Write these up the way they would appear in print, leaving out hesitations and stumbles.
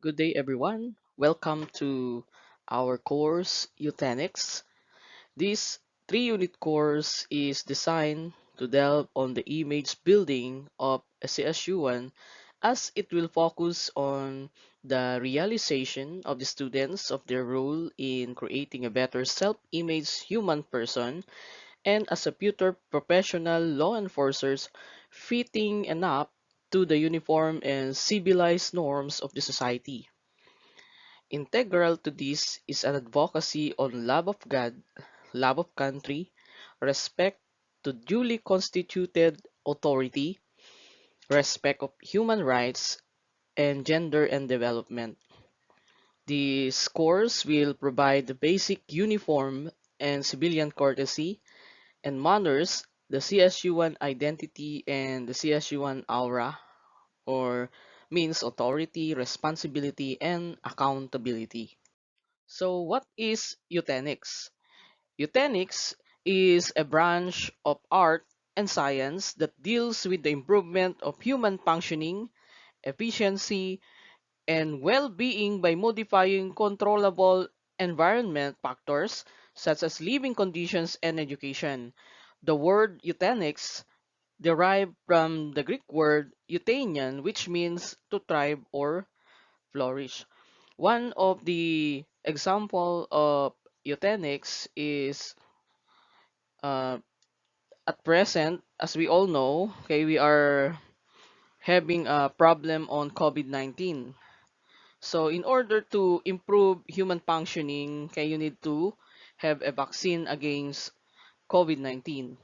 Good day, everyone. Welcome to our course, Euthenics. This three-unit course is designed to delve on the image building of a CSU1 as it will focus on the realization of the students of their role in creating a better self-image human person and as a future professional law enforcers fitting enough to the uniform and civilized norms of the society. Integral to this is an advocacy on love of God, love of country, respect to duly constituted authority, respect of human rights, and gender and development. These course will provide the basic uniform and civilian courtesy and manners, the CSU1 identity, and the CSU1 aura, or means authority, responsibility, and accountability. So, what is eugenics? Eugenics is a branch of art and science that deals with the improvement of human functioning, efficiency, and well-being by modifying controllable environment factors such as living conditions and education. The word eugenics derived from the Greek word euthanian, which means to thrive or flourish. One of the example of eugenics is uh, at present, as we all know, okay, we are having a problem on COVID-19. So in order to improve human functioning, okay, you need to have a vaccine against COVID-19.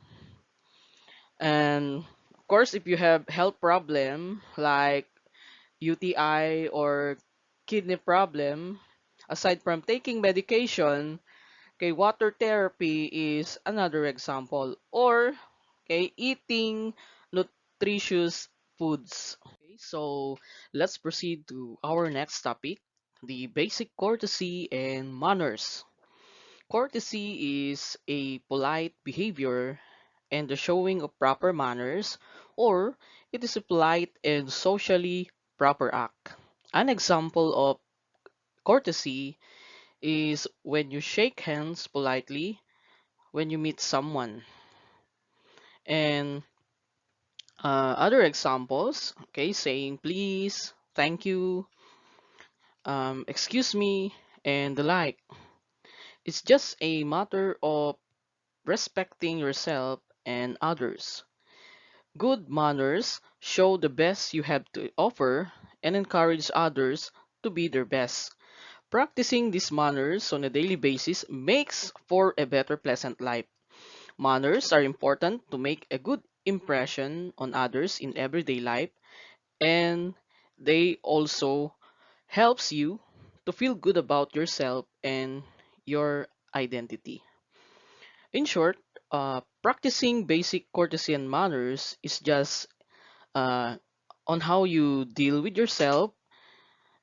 And of course, if you have health problem like UTI or kidney problem, aside from taking medication, okay, water therapy is another example. Or, okay, eating nutritious foods. Okay, so let's proceed to our next topic, the basic courtesy and manners. Courtesy is a polite behavior and the showing of proper manners, or it is a polite and socially proper act. An example of courtesy is when you shake hands politely when you meet someone. And other examples, okay, saying please, thank you, excuse me, and the like. It's just a matter of respecting yourself and others. Good manners show the best you have to offer and encourage others to be their best. Practicing these manners on a daily basis makes for a better pleasant life. Manners are important to make a good impression on others in everyday life, and they also helps you to feel good about yourself and your identity. In short, practicing basic courtesy and manners is just uh, on how you deal with yourself,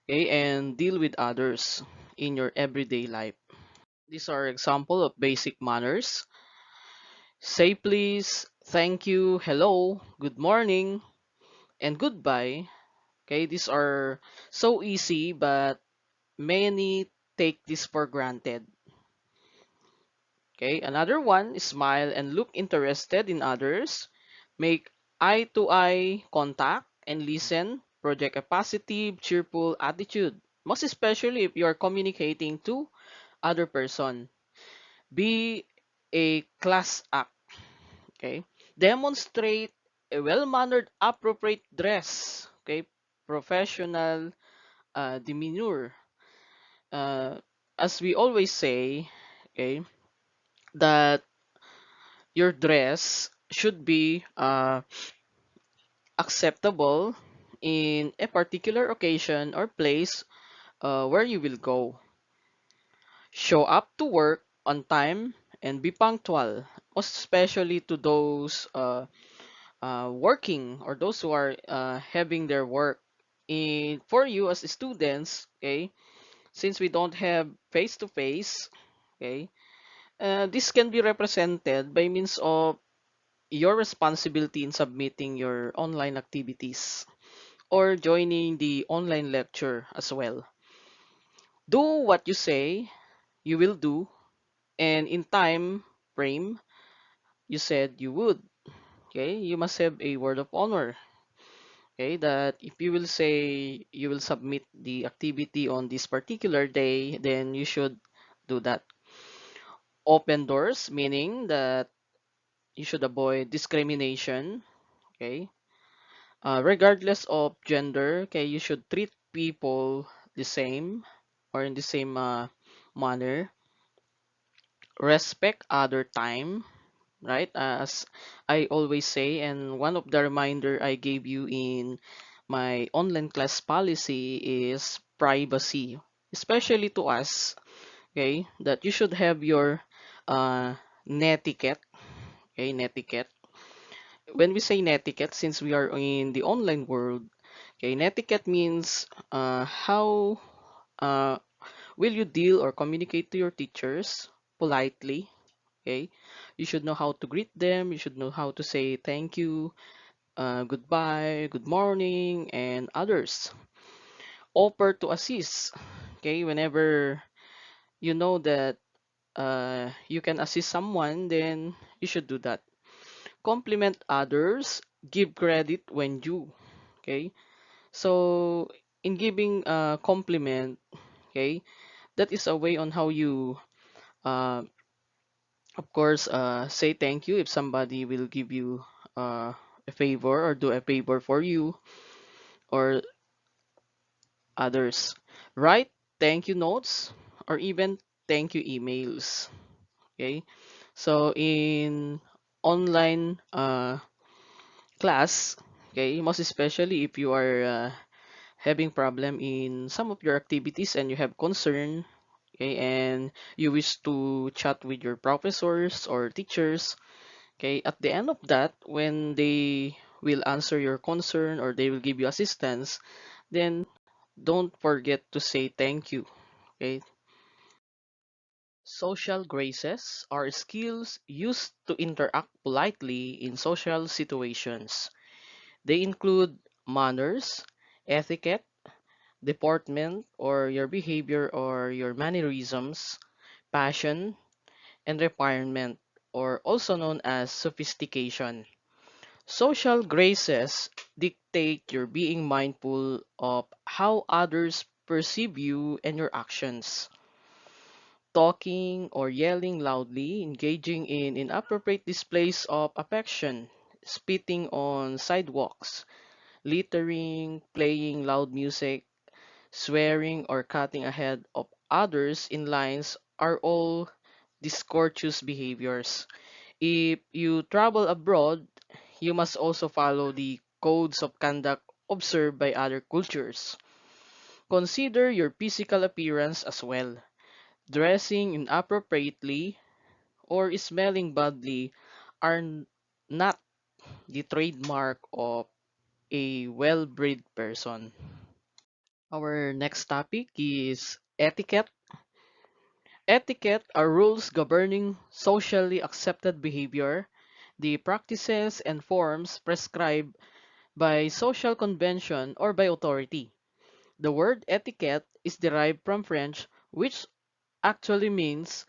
okay, and deal with others in your everyday life. These are example of basic manners. Say please, thank you, hello, good morning, and goodbye. Okay, these are so easy, but many take this for granted. Okay, another one is smile and look interested in others. Make eye-to-eye contact and listen. Project a positive, cheerful attitude. Most especially if you are communicating to other person. Be a class act. Okay, demonstrate a well-mannered, appropriate dress. Okay, professional demeanor. Uh, as we always say, okay, that your dress should be acceptable in a particular occasion or place where you will go. Show up to work on time and be punctual, most especially to those working or those who are having their work. For you as students, okay, since we don't have face to face, okay, this can be represented by means of your responsibility in submitting your online activities or joining the online lecture as well. Do what you say you will do, and in time frame you said you would. Okay, you must have a word of honor. Okay, that if you will say you will submit the activity on this particular day, then you should do that. Open doors, meaning that you should avoid discrimination. Okay, regardless of gender. Okay, you should treat people the same or in the same manner. Respect other time, right? As I always say, and one of the reminder I gave you in my online class policy is privacy, especially to us, okay, that you should have your uh, netiquette, okay, netiquette. When we say netiquette, since we are in the online world, okay, netiquette means how uh, will you deal or communicate to your teachers politely, okay? You should know how to greet them. You should know how to say thank you, goodbye, good morning, and others. Offer to assist, okay? Whenever you know that you can assist someone, then you should do that. Compliment others. Give credit when due, okay? So in giving a compliment, okay, that is a way on how you uh, of course, say thank you if somebody will give you a favor or do a favor for you or others. Write thank you notes or even thank you emails. Okay, so in online class, okay, most especially if you are having problem in some of your activities and you have concern, okay, and you wish to chat with your professors or teachers. Okay, at the end of that, when they will answer your concern or they will give you assistance, then don't forget to say thank you. Okay, social graces are skills used to interact politely in social situations. They include manners, etiquette, deportment, or your behavior or your mannerisms, passion, and requirement, or also known as sophistication. Social graces dictate your being mindful of how others perceive you and your actions. Talking or yelling loudly, engaging in inappropriate displays of affection, spitting on sidewalks, littering, playing loud music, swearing, or cutting ahead of others in lines are all discourteous behaviors. If you travel abroad, you must also follow the codes of conduct observed by other cultures. Consider your physical appearance as well. Dressing inappropriately or smelling badly are not the trademark of a well-bred person. Our next topic is etiquette. Etiquette are rules governing socially accepted behavior, the practices and forms prescribed by social convention or by authority. The word etiquette is derived from French, which actually means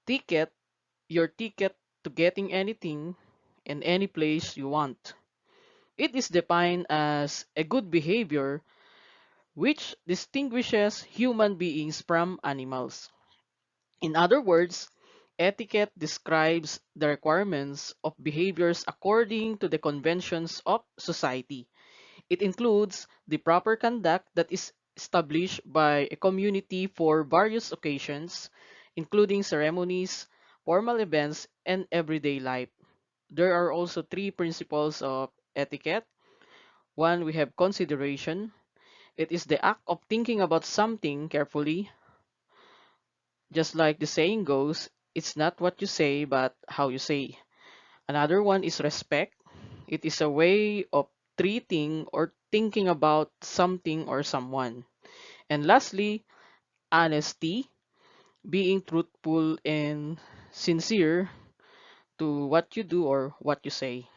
ticket, your ticket to getting anything in any place you want. It is defined as a good behavior which distinguishes human beings from animals. In other words, etiquette describes the requirements of behaviors according to the conventions of society. It includes the proper conduct that is established by a community for various occasions, including ceremonies, formal events, and everyday life. There are also three principles of etiquette. One, we have consideration. It is the act of thinking about something carefully. Just like the saying goes, it's not what you say, but how you say. Another one is respect. It is a way of treating or thinking about something or someone. And lastly, honesty, being truthful and sincere to what you do or what you say.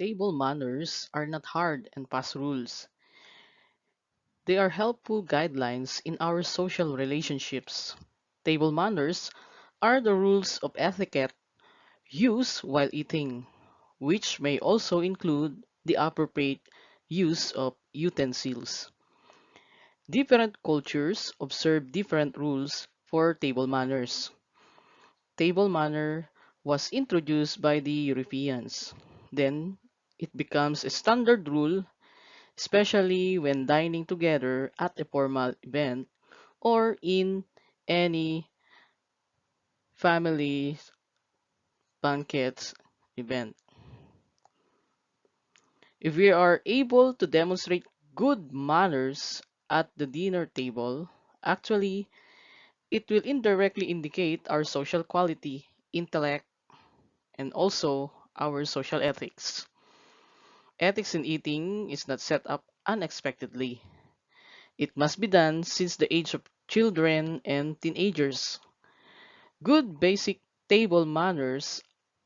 Table manners are not hard and fast rules. They are helpful guidelines in our social relationships. Table manners are the rules of etiquette used while eating, which may also include the appropriate use of utensils. Different cultures observe different rules for table manners. Table manner was introduced by the Europeans. Then it becomes a standard rule, especially when dining together at a formal event or in any family banquets event. If we are able to demonstrate good manners at the dinner table, actually, it will indirectly indicate our social quality, intellect, and also our social ethics. Ethics in eating is not set up unexpectedly. It must be done since the age of children and teenagers. Good basic table manners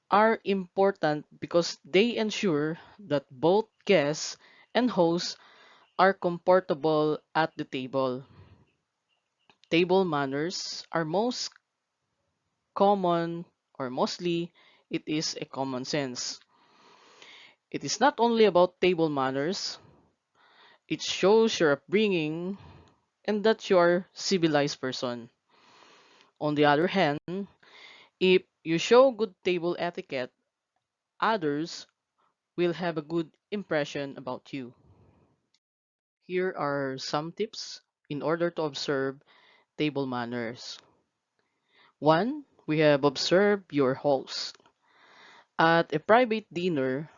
are important because they ensure that both guests and hosts are comfortable at the table. Table manners are most common, or mostly it is a common sense. It is not only about table manners, it shows your upbringing and that you are civilized person. On the other hand, if you show good table etiquette, others will have a good impression about you. Here are some tips in order to observe table manners. 1. We have observed your host. At a private dinner,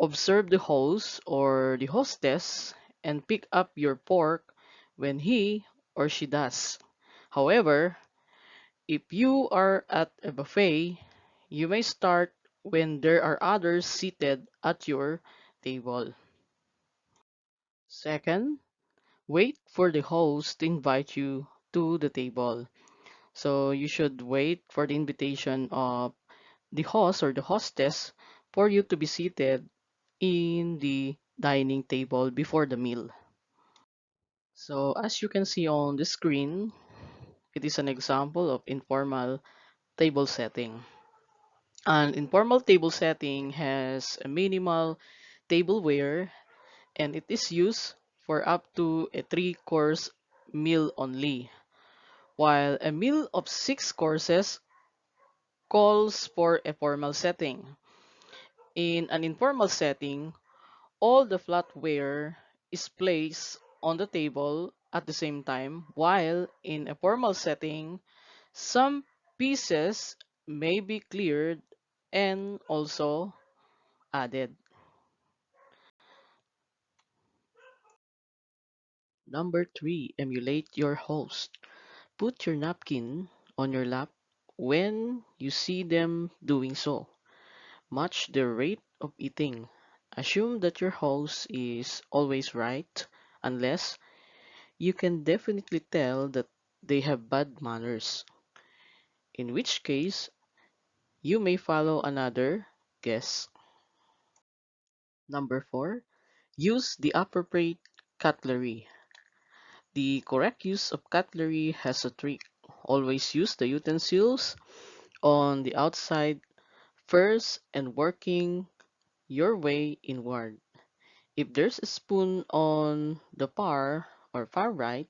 observe the host or the hostess and pick up your fork when he or she does. However, if you are at a buffet, you may start when there are others seated at your table. Second, wait for the host to invite you to the table. So you should wait for the invitation of the host or the hostess for you to be seated in the dining table before the meal. So as you can see on the screen, it is an example of informal table setting. An informal table setting has a minimal tableware and it is used for up to a 3-course meal only, while a meal of 6 courses calls for a formal setting. In an informal setting, all the flatware is placed on the table at the same time, while in a formal setting, some pieces may be cleared and also added. Number 3, emulate your host. Put your napkin on your lap when you see them doing so. Match their rate of eating. Assume that your host is always right, unless you can definitely tell that they have bad manners, in which case you may follow another guess. Number 4, use the appropriate cutlery. The correct use of cutlery has a trick. Always use the utensils on the outside first and working your way inward. If there's a spoon on the far right,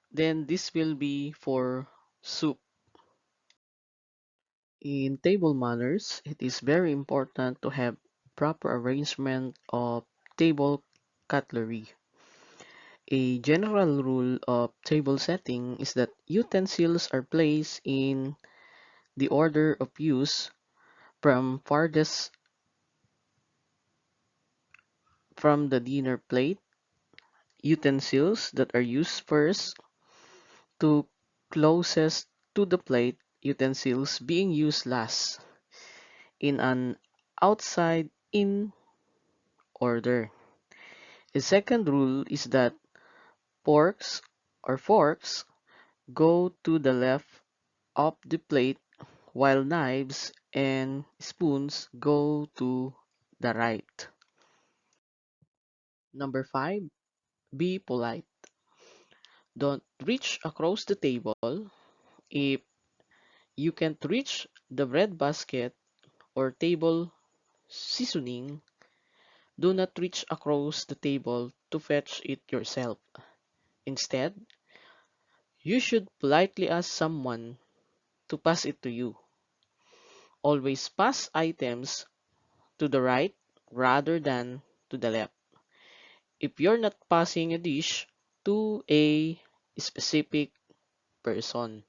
then this will be for soup. In table manners, it is very important to have proper arrangement of table cutlery. A general rule of table setting is that utensils are placed in the order of use from farthest from the dinner plate, utensils that are used first to closest to the plate, utensils being used last, in an outside in order. A second rule is that forks go to the left of the plate while knives and spoons go to the right. Number 5, be polite. Don't reach across the table. If you can't reach the bread basket or table seasoning, do not reach across the table to fetch it yourself. Instead, you should politely ask someone to pass it to you. Always pass items to the right rather than to the left. If you're not passing a dish to a specific person.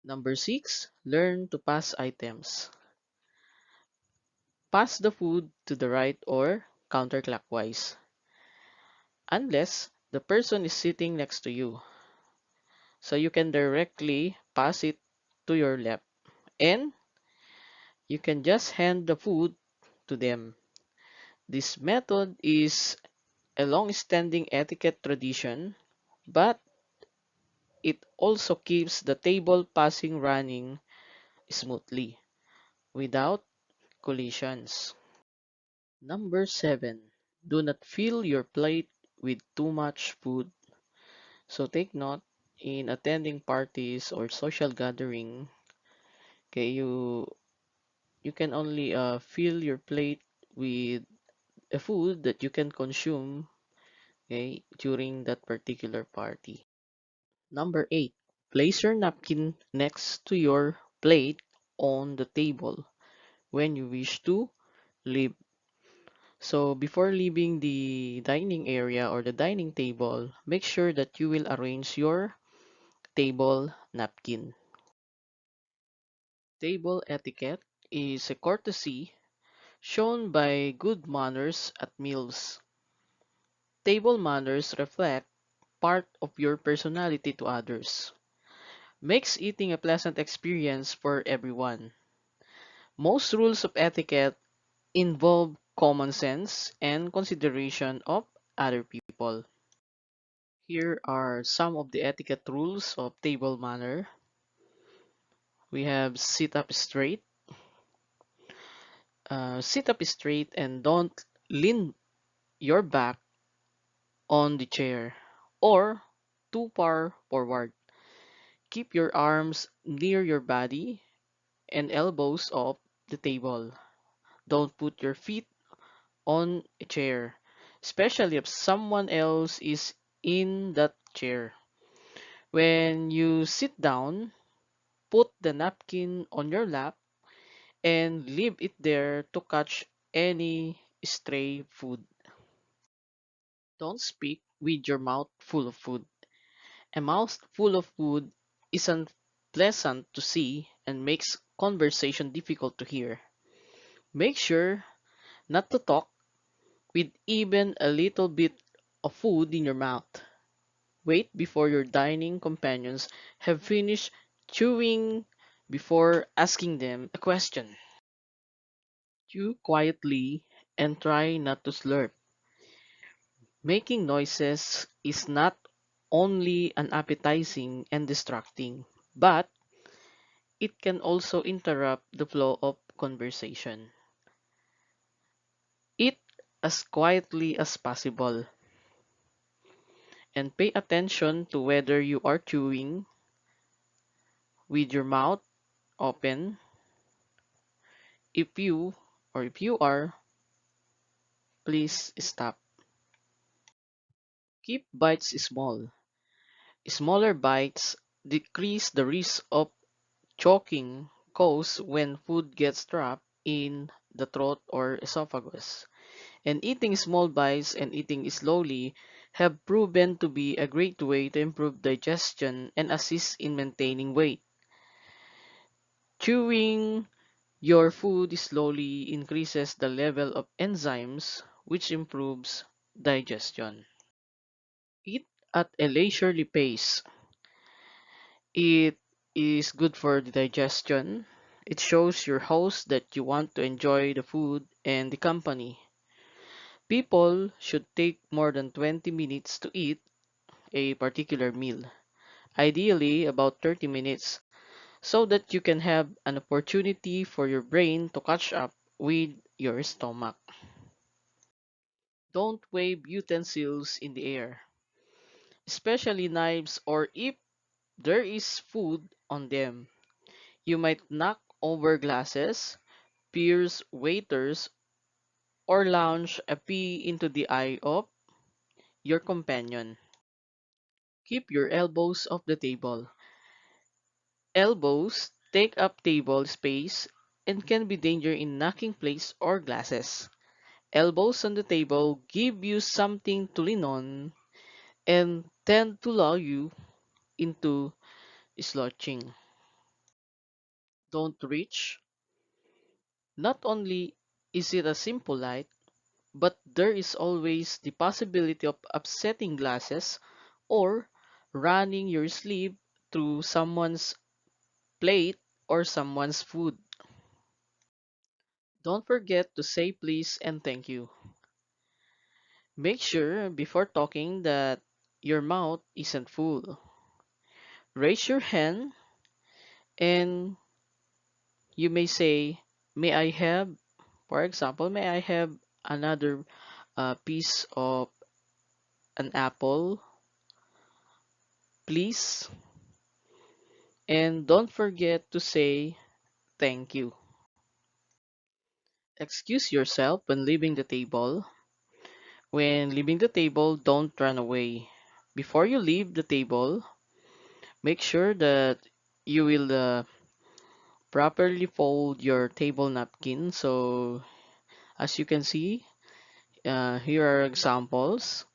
Number 6, learn to pass items. Pass the food to the right or counterclockwise, unless the person is sitting next to you. So you can directly pass it to your left, and you can just hand the food to them. This method is a long-standing etiquette tradition, but it also keeps the table passing running smoothly without collisions. Number 7, do not fill your plate with too much food. So take note, in attending parties or social gathering, okay, you can only fill your plate with a food that you can consume, okay, during that particular party. Number 8, place your napkin next to your plate on the table when you wish to leave. So before leaving the dining area or the dining table, make sure that you will arrange your table napkin. Table etiquette is a courtesy shown by good manners at meals. Table manners reflect part of your personality to others. Makes eating a pleasant experience for everyone. Most rules of etiquette involve common sense and consideration of other people. Here are some of the etiquette rules of table manner. We have sit up straight and don't lean your back on the chair or too far forward. Keep your arms near your body and elbows off the table. Don't put your feet on a chair, especially if someone else is in that chair. When you sit down, put the napkin on your lap and leave it there to catch any stray food. Don't speak with your mouth full of food. A mouth full of food isn't pleasant to see and makes conversation difficult to hear. Make sure not to talk with even a little bit of food in your mouth. Wait before your dining companions have finished chewing before asking them a question. Chew quietly and try not to slurp. Making noises is not only unappetizing and distracting, but it can also interrupt the flow of conversation. Eat as quietly as possible and pay attention to whether you are chewing with your mouth open. If you are, please stop. Keep bites small. Smaller bites decrease the risk of choking caused when food gets trapped in the throat or esophagus. And eating small bites and eating slowly have proven to be a great way to improve digestion and assist in maintaining weight. Chewing your food slowly increases the level of enzymes, which improves digestion. Eat at a leisurely pace. It is good for the digestion. It shows your host that you want to enjoy the food and the company. People should take more than 20 minutes to eat a particular meal, ideally about 30 minutes, so that you can have an opportunity for your brain to catch up with your stomach. Don't wave utensils in the air, especially knives or if there is food on them. You might knock over glasses, pierce waiters, or launch a pea into the eye of your companion. Keep your elbows off the table. Elbows take up table space and can be dangerous in knocking plates or glasses. Elbows on the table give you something to lean on and tend to lull you into slouching. Don't reach. Not only is it a simple light, but there is always the possibility of upsetting glasses or running your sleeve through someone's plate or someone's food. Don't forget to say please and thank you. Make sure before talking that your mouth isn't full. Raise your hand and you may say, may I have, for example, may I have another piece of an apple, please? And don't forget to say thank you. Excuse yourself when leaving the table. When leaving the table, don't run away. Before you leave the table, make sure that you will properly fold your table napkin. So, as you can see, here are examples.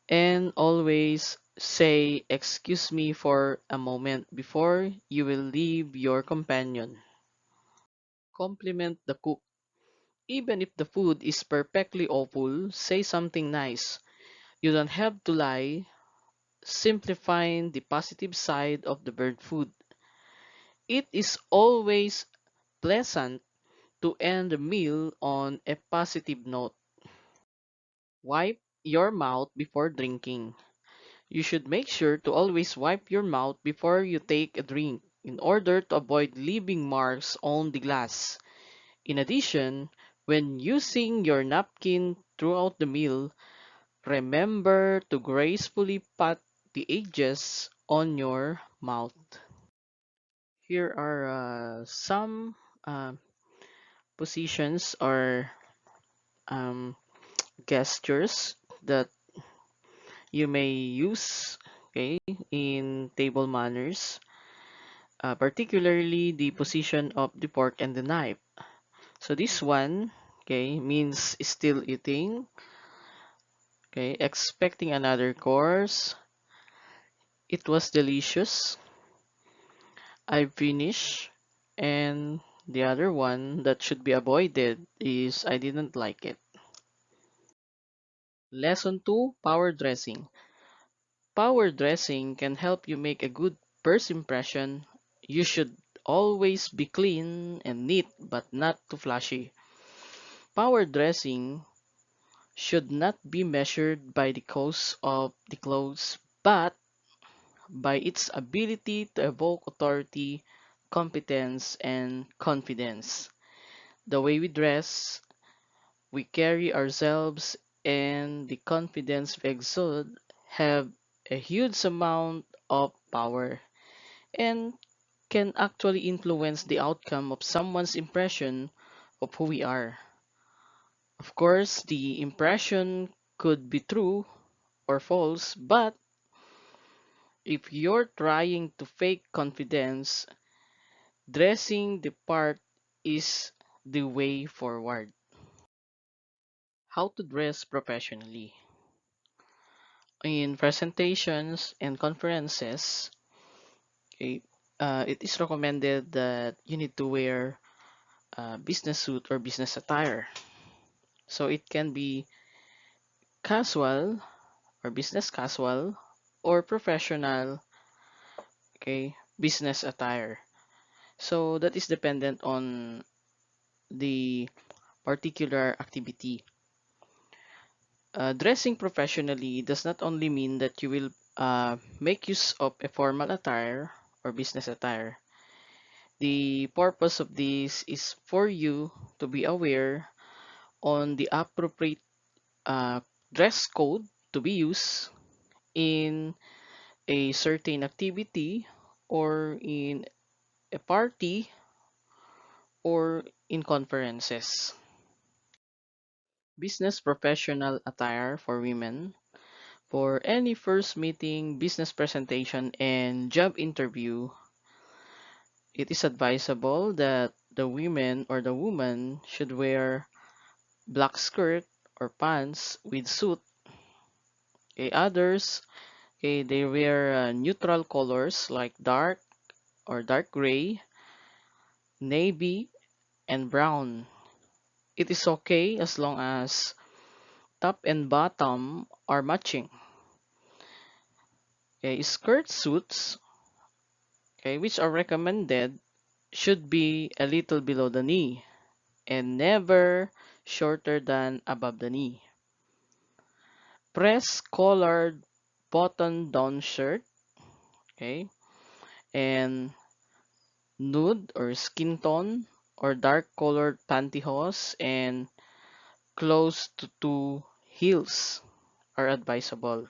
And always say, excuse me for a moment before you will leave your companion. Compliment the cook. Even if the food is perfectly awful, say something nice. You don't have to lie. Simplifying the positive side of the bird food. It is always pleasant to end the meal on a positive note. Wipe your mouth before drinking. You should make sure to always wipe your mouth before you take a drink in order to avoid leaving marks on the glass. In addition, when using your napkin throughout the meal, remember to gracefully pat the edges on your mouth. Here are some uh, positions or um, gestures that you may use, okay, in table manners, particularly the position of the fork and the knife. So this one, okay, means still eating, okay, expecting another course. It was delicious. I finished. And the other one that should be avoided is I didn't like it. Lesson 2, Power Dressing. Power dressing can help you make a good first impression. You should always be clean and neat but not too flashy. Power dressing should not be measured by the cost of the clothes but by its ability to evoke authority, competence, and confidence. The way we dress, we carry ourselves, and the confidence we exude have a huge amount of power and can actually influence the outcome of someone's impression of who we are. Of course, the impression could be true or false, but if you're trying to fake confidence, dressing the part is the way forward. How to dress professionally. In presentations and conferences, okay, it is recommended that you need to wear a business suit or business attire. So it can be casual or business casual or professional, okay, business attire. So that is dependent on the particular activity. Dressing professionally does not only mean that you will make use of a formal attire or business attire. The purpose of this is for you to be aware on the appropriate uh, dress code to be used in a certain activity or in a party or in conferences. Business professional attire for women. For any first meeting, business presentation, and job interview, it is advisable that the women or the woman should wear black skirt or pants with suit. Okay, others, okay, they wear neutral colors like dark or dark gray, navy, and brown. It is okay as long as top and bottom are matching. Okay, skirt suits, okay, which are recommended, should be a little below the knee and never shorter than above the knee. Press collared button down shirt, okay, and nude or skin tone or dark colored pantyhose and close to heels are advisable.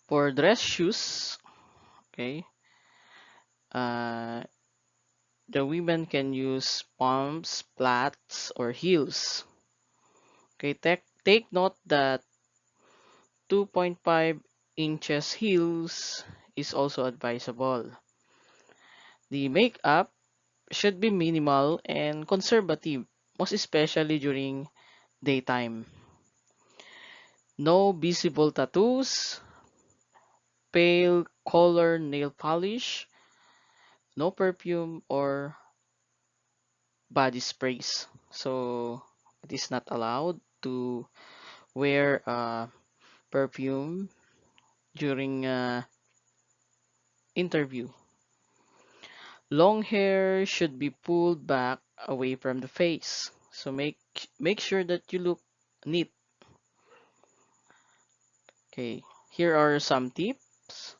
For dress shoes, okay, uh, the women can use pumps, flats, or heels. Okay, take note that 2.5 inches heels is also advisable. The makeup should be minimal and conservative, most especially during daytime. No visible tattoos, pale color nail polish, no perfume or body sprays. So it is not allowed to wear perfume during interview. Long hair should be pulled back away from the face. So make sure that you look neat. Okay, here are some tips.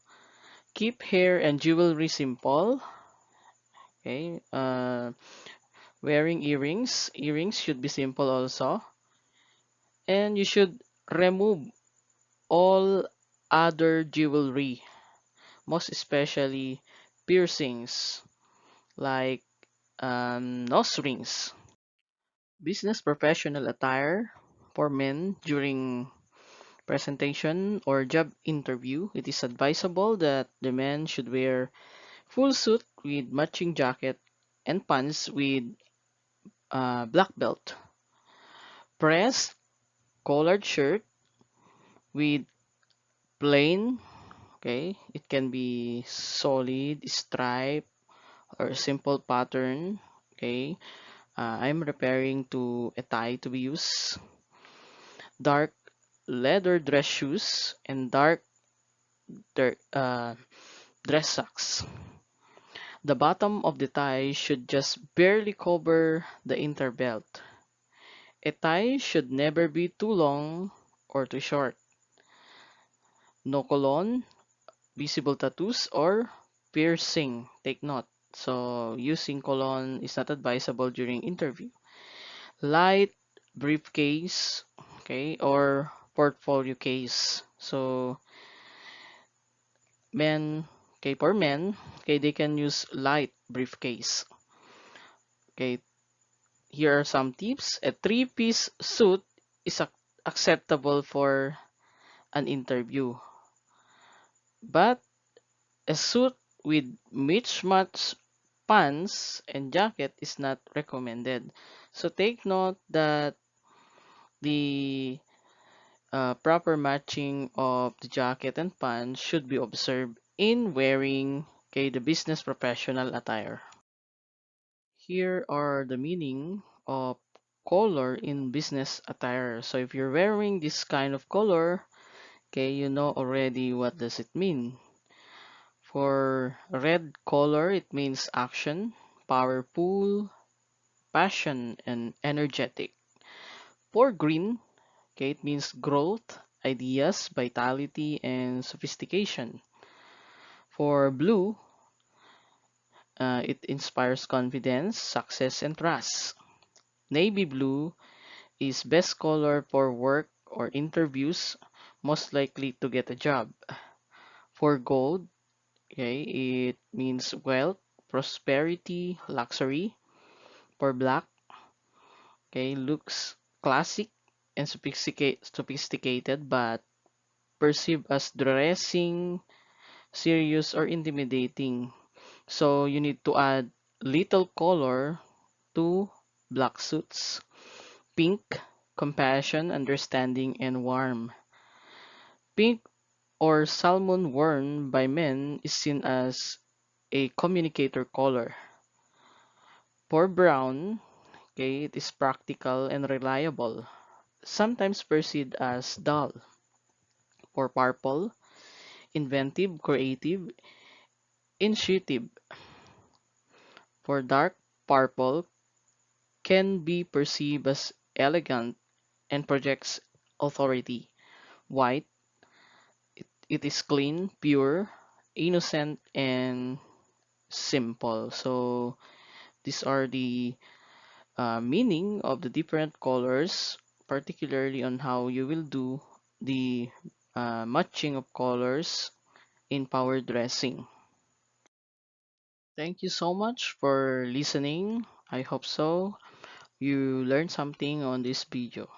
Keep hair and jewelry simple. Okay, wearing earrings. Earrings should be simple also. And you should remove all other jewelry, most especially piercings like nose rings. Business professional attire for men during presentation or job interview. It is advisable that the men should wear full suit with matching jacket and pants with black belt. Pressed collared shirt with plain, okay, it can be solid stripe or simple pattern, okay. I'm referring to a tie to be used. Dark leather dress shoes and dark dress socks. The bottom of the tie should just barely cover the interbelt. A tie should never be too long or too short. No cologne, visible tattoos, or piercing. Take note. So, using cologne is not advisable during interview. Light briefcase, okay, or portfolio case. So, for men, okay, they can use light briefcase. Okay, here are some tips. A three-piece suit is acceptable for an interview, but a suit with mismatched pants and jacket is not recommended. So take note that the proper matching of the jacket and pants should be observed in wearing, okay, the business professional attire. Here are the meaning of color in business attire. So if you're wearing this kind of color, okay, you know already what does it mean. For red color, it means action, powerful, passion, and energetic. For green, okay, it means growth, ideas, vitality, and sophistication. For blue, it inspires confidence, success, and trust. Navy blue is best color for work or interviews, most likely to get a job. For gold, okay, it means wealth, prosperity, luxury. For black, okay, looks classic and sophisticated but perceived as dressing, serious, or intimidating. So you need to add little color to black suits. Pink, compassion, understanding, and warm. Pink or salmon worn by men is seen as a communicator color. For brown, okay, it is practical and reliable, sometimes perceived as dull. For purple, inventive, creative, intuitive. For dark purple, can be perceived as elegant and projects authority. White, it is clean, pure, innocent, and simple. So these are the meaning of the different colors, particularly on how you will do the matching of colors in power dressing. Thank you so much for listening. I hope so. You learned something on this video.